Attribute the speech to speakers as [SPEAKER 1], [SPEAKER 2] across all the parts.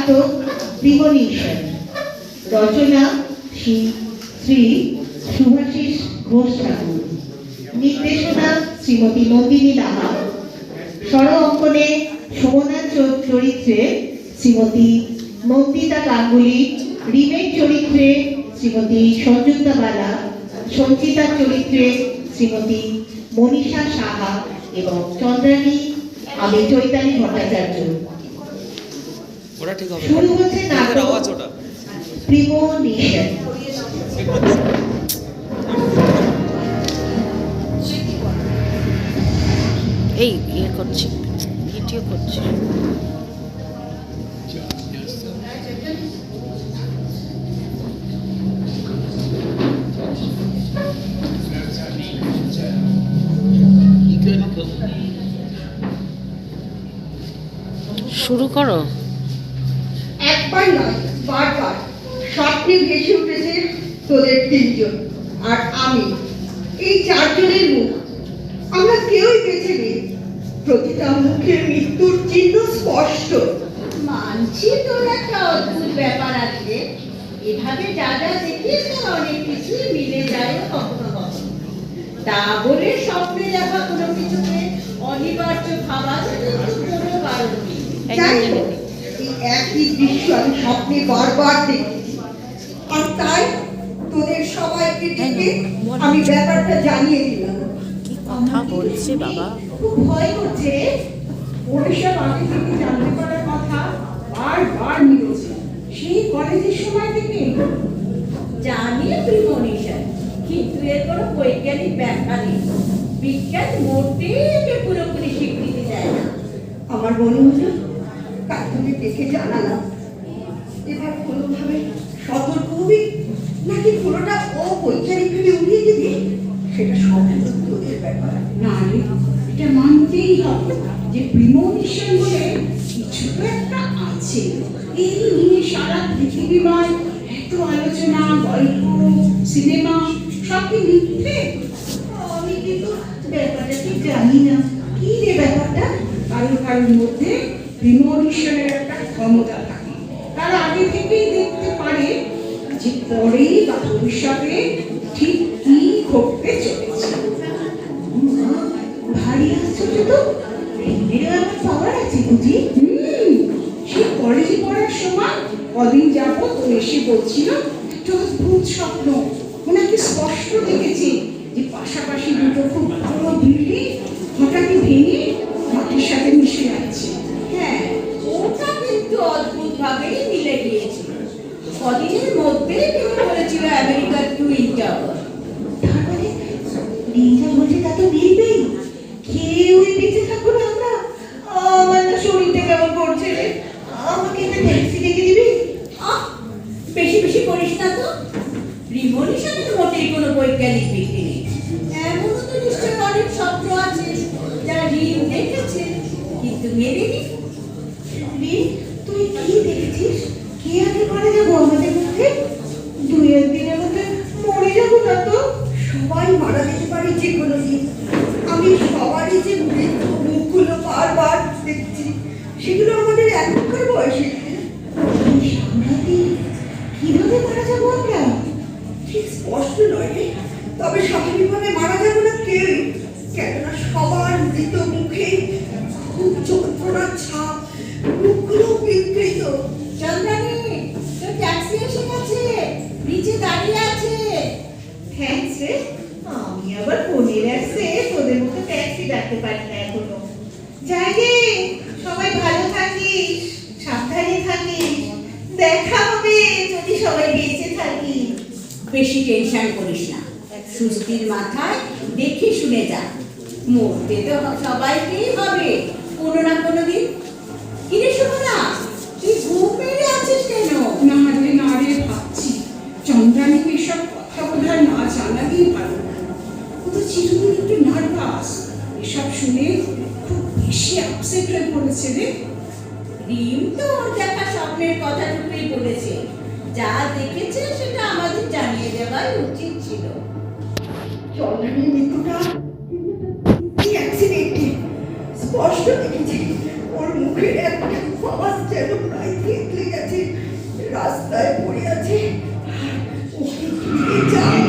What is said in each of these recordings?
[SPEAKER 1] নাটক প্রিমনিশন, রচনা শ্রী শ্রী শুভাশিস ঘোষ ঠাকুর, নির্দেশনা শ্রীমতী নন্দিনী লাহা, স্বর অঙ্কনে সুমনা চরিত্রে শ্রীমতী নন্দিতা গাঙ্গুলি, রিমের চরিত্রে শ্রীমতী সঞ্জুক্তা বালা, সঞ্চিতার চরিত্রে শ্রীমতী মনীষা সাহা এবং চন্দ্রানী আমি চৈতালি ভট্টাচার্য। শুরু হচ্ছে নাটক প্রিমনিশন।
[SPEAKER 2] এই ইয়ে করছি, ভিডিও করছি। শুরু করো।
[SPEAKER 3] একবার নয়, বারবার স্বপ্নে ভেসে উঠেছে তোদের তিনজন আর আমি। এই চারজনের মুখ আমরা কেউই বেঁচে নেই। প্রতিটা মুখের মৃত্যুর চিহ্ন স্পষ্ট।
[SPEAKER 4] মানছি তোর একটা অদ্ভুত ব্যাপার আছে, এভাবে যা যা দেখিস তোর অনেক কিছুই মিলে যায় কখনো কখনো। তা বলে স্বপ্নে দেখা কোনো কিছুকে অনিবার্য ভাবা কিন্তু কোনো কারণ নেই।
[SPEAKER 3] এই একই দৃশ্য আমি স্বপ্নে বারবার দেখেছি, আর তাই তোদের সবাইকে ডেকে আমি ব্যাপারটা জানিয়ে দিলাম।
[SPEAKER 2] কি কথা বলছে বাবা?
[SPEAKER 3] খুব ভয় করছে। ওসব আগে থেকে জানতে পারার কথা বারবার মিলেছে, সেই কলেজের সময় থেকে।
[SPEAKER 4] জানি প্রিমনিশন, কিন্তু এর কোনো বৈজ্ঞানিক ব্যাখ্যা নেই। বিজ্ঞান মোটেই একে পুরোপুরি স্বীকৃতি দেয় না।
[SPEAKER 3] আমার মনে হলো কাকুকে দেখে জানালাম, এবার কোনোভাবে সতর্ক হবি নাকি পুরোটা অবৈজ্ঞানিক ভেবে উড়িয়ে দিবি, সেটা সম্পূর্ণ তোদের ব্যাপার। না রে, এটা মানতেই হবে যে প্রিমনিশন বলে কিছু তো একটা আছে। এই নিয়ে সারা পৃথিবীময় এত আলোচনা, গল্প, সিনেমা সব কি মিথ্যে? আমি কিন্তু ব্যাপারটা ঠিক জানি না। কি রে ব্যাপারটা? কারোর মধ্যে প্রিমনিশনের একটা ক্ষমতা থাকে। তারা আগে থেকেই দেখতে পারে যে পরে বা ভবিষ্যতে ঠিক কি ঘটতে চলেছে। ভারী আশ্চর্য তো, এরও এমন পাওয়ার আছে বুঝি? সে কলেজে পড়ার সময় কদিন যাবত ও এসে বলছিল একটা অদ্ভুত স্বপ্ন ওনাকে স্পষ্ট দেখেছে যে পাশাপাশি দুটো খুব বড় বিল্ডিং হঠাৎই ভেঙে মাটির সাথে মিশে যাচ্ছে।
[SPEAKER 4] হ্যাঁ, ওটা কিন্তু অদ্ভুত ভাবেই মিলে গিয়েছিল। কদিনের মধ্যে কেউ বলেছিল আমেরিকার টুইন টাওয়ার।
[SPEAKER 1] তার মানে রিঞ্জা বলছে তা তো মিলবেই। কেউই বেঁচে থাকবো না আমরা। আমার না শরীরটা কেমন করছে রে, আমাকে একটা ট্যাক্সি ডেকে দিবি?
[SPEAKER 4] বেশি বেশি করিস না তো। প্রিমনিশনের মোটেই কোনো বৈজ্ঞানিক ভিত্তি নেই। এমনও তো নিশ্চয় অনেক স্বপ্ন আছে যা রিম দেখেছে কিন্তু মেলেনি।
[SPEAKER 1] রে, তুই কি দেখেছিস? কে আগে মারা যাবো আমাদের মধ্যে? দুই একদিনের মধ্যে মরে যাবো না তো?
[SPEAKER 3] সবাই মারা যেতে পারে যে কোনো দিন। আমি সবারই যে মৃত্যু মুখগুলো বারবার দেখছি, সেগুলো আমাদের এখনকার বয়সে।
[SPEAKER 1] সামরাতে কিভাবে মারা যাবো আমরা?
[SPEAKER 3] ঠিক স্পষ্ট নয় রে, তবে স্বাভাবিকভাবে মারা যাবো না কেউই। কেননা সবার মৃত মুখে খুব যন্ত্রণার ছাপ, মুখগুলো বিকৃত।
[SPEAKER 4] চন্দ্রানী, তোর ট্যাক্সি এসে গেছে, নিচে দাঁড়িয়ে আছে।
[SPEAKER 1] থ্যাঙ্কস রে, আমি আবার ফোনে রাখছে তোদের মতো ট্যাক্সি ডাকতে পারি না এখনো। যাই রে, সবাই ভালো থাকিস, সাবধানে থাকিস, দেখা হবে যদি সবাই বেঁচে থাকি।
[SPEAKER 4] বেশি টেনশন করিস না, সুস্থির মাথায় দেখে শুনে যা। মরতে তো সবাইকেই হবে কোনো না কোনো দিন। কিরে শোনা, তুই ঘুম পেয়ে আছিস কেন?
[SPEAKER 3] না রে ভাবছি চন্দ্রানীকে এসব কথা বোধহয় না জানালেই ভালো। ও তো চিরদিন একটু নার্ভাস, এসব শুনে খুব বেশি আপসেট হয়ে পড়েছে রে।
[SPEAKER 4] রিম তো ওর দেখা স্বপ্নের কথাটুকুই বলেছে। যা দেখেছে সেটা আমাদের জানিয়ে দেওয়াই উচিত ছিল।
[SPEAKER 3] চন্দ্রানীর মৃত্যুটা অ্যাক্সিডেন্টে স্পষ্ট দেখেছি। ওর মুখের একটা আওয়াজ যেন প্রায় থেতলে গেল। রাস্তায় পড়ে আছে। ওকে ফিরে যাই।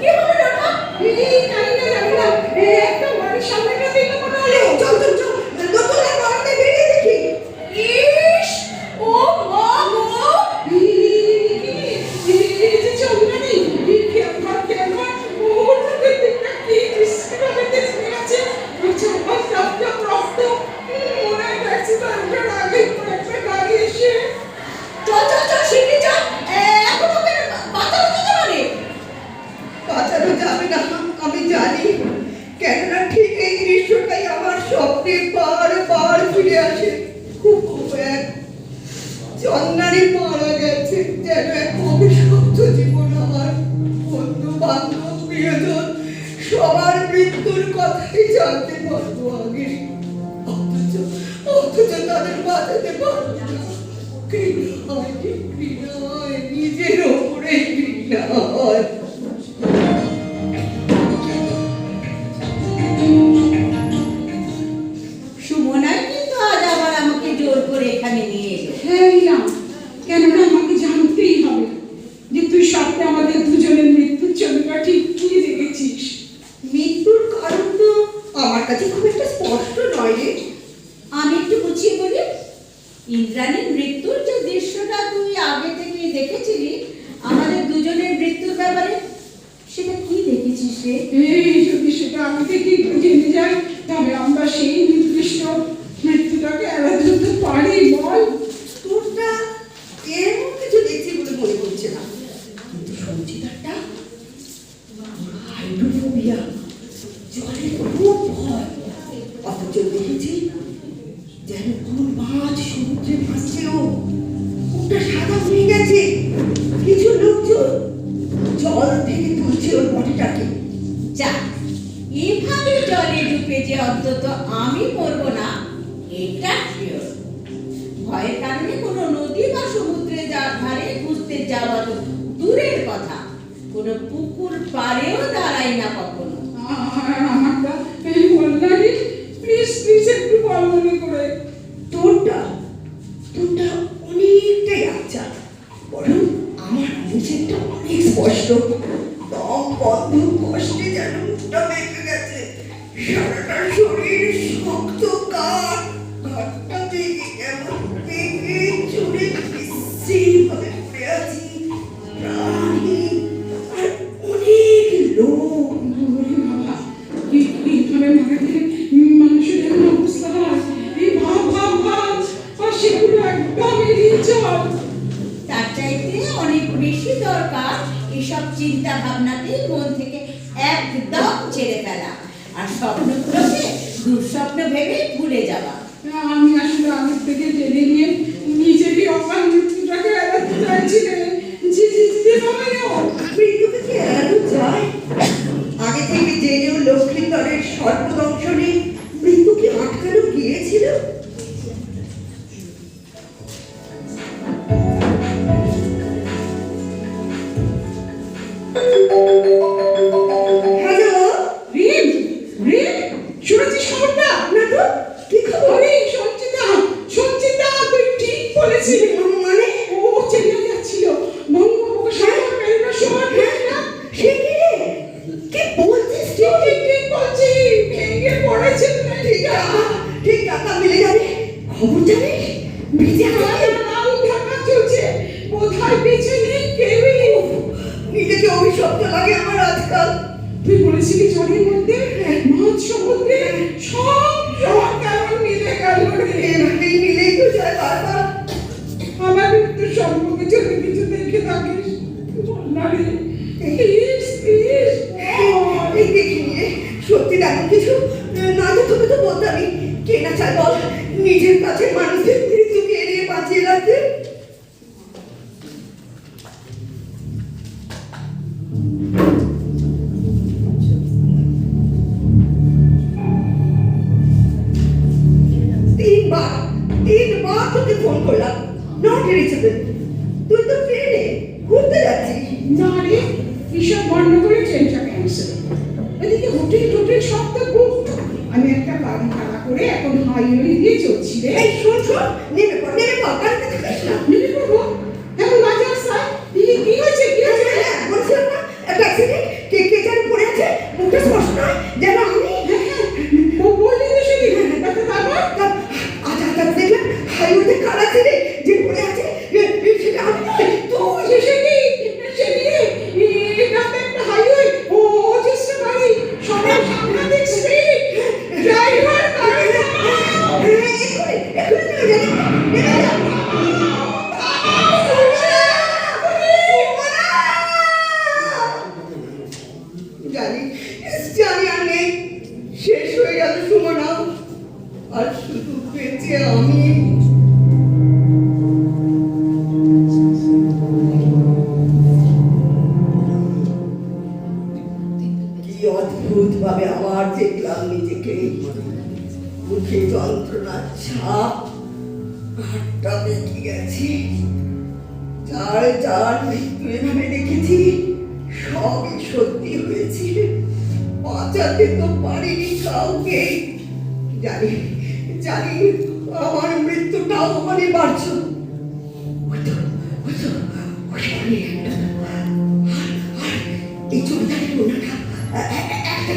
[SPEAKER 3] কি হলো না? জানি না। একটা বাড়ির সামনেটা থেকে মনে হলো। চল দোতলার বারান্দায় বেরিয়ে দেখি। ইস, ও মা গো! এই যে চন্দ্রানী, খেয়াল কর, ওর মধ্যে কি দৃশ্যভাবে দেখতে আছে। চারপাশ রক্ত। মনে হয় অ্যাক্সিডেন্টের আগে একটা গাড়ি এসে। চল শিগগির চল। এখন ওকে বাঁচানো যেতে পারে। বাঁচানো যাবে না, আমি জানি। কেননা ঠিক এই দৃশ্যটাই আমার স্বপ্নে বারবার ফিরে আসে। খুব এক চন্দ্রানী মারা গেছে, যেন এক অভিশপ্ত জীবন। আমার বন্ধু বান্ধব প্রিয়জন সবার মৃত্যুর কথাই জানতে পারবো আগে, অথচ তাদের বাঁচাতে পারবো না। ঘৃণা হয়, নিজের ওপরে ঘৃণা হয়।
[SPEAKER 4] সুমনা কিন্তু আজ আবার আমাকে জোর করে এখানে নিয়ে এলো।
[SPEAKER 5] হ্যাঁ এলাম, কেননা আমাকে জানতেই হবে যে তুই স্বপ্নে আমাদের দুজনের মৃত্যুর ছবিটা ঠিক কি দেখেছিস।
[SPEAKER 3] মৃত্যুর কারণ তো আমার কাছে খুব একটা স্পষ্ট নয় রে।
[SPEAKER 4] আমি একটু বুঝিয়ে বলি। ইন্দ্রাণীর মৃত্যুর যে দৃশ্যটা তুই আগে থেকেই দেখেছিলি আমাদের দুজনের মৃত্যুর ব্যাপারে, সেটা কি দেখেছিস রে?
[SPEAKER 5] এই যদি সেটা আমি থেকে একটু জেনে যাই, তবে আমরা সেই নির্দিষ্ট মৃত্যুটাকে এড়াতে যেতে পারি। বল,
[SPEAKER 3] তোরটা এরকম কিছু দেখছি বলে মনে করছে না, কিন্তু সঞ্চিতাটা হাইড্রোফোবিয়া, জলের খুব ভয়। অথচ দেখেছি যেন কোন মাছ সমুদ্রে ভাসছে। ওটা সাদা হয়ে গেছে। কিছু লোকজন জল থেকে তুলছে ওর বডিটাকে।
[SPEAKER 4] যা, এভাবে জলে ডুবে যে অন্তত আমি মরবো না এটা শিওর। ভয়ের কারণে কোনো নদী বা সমুদ্রে ধারে ঘুরতে যাওয়া তো দূরের কথা, কোনো পুকুর পাড়েও দাঁড়াই না কখনো।
[SPEAKER 5] আমারটা এই বললারি, প্লিজ একটু বল মনে করে।
[SPEAKER 3] তোরটা অনেকটাই আচ্ছা, বরং আমার নিচেরটা অনেক স্পষ্ট। দম বন্ধ, কষ্টে যেন মুখটা বেঁকে গেছে। সারাটা শরীর শক্ত ঘাটটা থেকে কেমন বেঁকে চুরে বিশ্রী ভাবে পড়ে আছি। প্রাণহীন আর অনেক লোক।
[SPEAKER 5] ওরে বাবা, এইভাবে মারাতে মানুষের এমন অবস্থা হয়। এই ভাব আর সেগুলো একদম এড়িয়ে চল।
[SPEAKER 4] তার চাইতে অনেক বেশি দরকার এসব চিন্তা ভাবনাকে মন থেকে একদম ছেড়ে ফেলা, আর স্বপ্নগুলোকে দুঃস্বপ্ন ভেবে ভুলে যাওয়া।
[SPEAKER 5] আমি আসলে আগের থেকে জেনে নিয়ে নিজেরই অকাল মৃত্যুটাকে এড়াতে চাইছি রে। যেভাবে
[SPEAKER 3] মৃত্যুকে কি এড়ানো যায়? আগে থেকে জেনেও লক্ষ্মীধরের সর্বদংশনে মৃত্যুকে আটকানো গিয়েছিল। হ্যালো
[SPEAKER 5] রিম, শুনেছিস খবরটা?
[SPEAKER 3] না তো, কি খবর?
[SPEAKER 5] আরে সঞ্চিতা তুই ঠিক বলেছিলি।
[SPEAKER 3] মানে
[SPEAKER 5] ও চেন্নাই যাচ্ছিল, বঙ্গোপসাগর পেরিয়ে সময় না।
[SPEAKER 3] সে কি রে? কি বলছিস তুই?
[SPEAKER 5] ঠিক বলছি, ভেঙে পড়েছে।
[SPEAKER 3] ঠিক টাকা মিলে যাবে। খবর জানিস? ভিজে আছে।
[SPEAKER 5] ঢাকা চলছে, কোথায় বেঁচে নেই কেউই।
[SPEAKER 3] নিজেকে অভিশপ্ত লাগে আমার আজকাল।
[SPEAKER 5] তুই বলেছিলি জলের মধ্যে মাছ সমুদ্রে সব কেমন মিলে গেল রে।
[SPEAKER 3] এভাবেই মিলেই তো যায় বারবার।
[SPEAKER 5] আমার মৃত্যুর সম্পর্কে যদি কিছু দেখে থাকিস বল না রে, প্লিজ।
[SPEAKER 3] এই দেখিনি রে, সত্যি তেমন কিছু না তো তোকে তো বলতামই। কে না চায় বল নিজের কাছে মানুষের মৃত্যুকে এড়িয়ে বাঁচিয়ে রাখতে? তিনবার তোকে ফোন করলাম, নট রিচেবল। তুই তো ট্রেনে ঘুরতে যাচ্ছিস।
[SPEAKER 5] না রে, এসব গন্ডগোলে ট্রেনটা ক্যান্সেল। এদিকে হোটেল সব তো বুক। আমি একটা গাড়ি ভাড়া করে এখন হাইওয়ে দিয়ে চলছি রে।
[SPEAKER 3] এই শোন শোন, নেমে পড় গাড়িতে থাকিস না।
[SPEAKER 5] নেমে পড়বো? এখন বাজে রাস্তায় কি হয়েছে কি হয়েছে?
[SPEAKER 3] বলছিলাম না একটা অ্যাক্সিডেন্ট, কে যেন পড়ে আছে, মুখটা স্পষ্ট নয় যেন আমি।
[SPEAKER 5] বললি তো সেদিন তারপর
[SPEAKER 3] আজ দেখলাম হাইওয়েতে কার আছে রে, যে পড়ে আছে সেটা আমি নয়, তুই।
[SPEAKER 5] সেদিনে রাতে একটা হাইওয়ে ও চেষ্টা গাড়ি সবাই সাংঘাতিক স্পিড ড্রাইভার গাড়ি
[SPEAKER 3] জানি আর নেই, শেষ হয়ে গেল সুমনা, আর শুধু বেঁচে আমি। কি অদ্ভুত ভাবে আবার দেখলাম নিজেকে, মুখে যন্ত্রণার ছাপ, হাতটা বেঁকে গেছে। যার যার মৃত্যু এভাবে দেখেছি সবই সত্যি হয়েছে, বাঁচাতে তো পারিনি কাউকে। জানি জানি আমার মৃত্যুটাও অনিবার্য। এই চরিত্রের ওনাটা একটা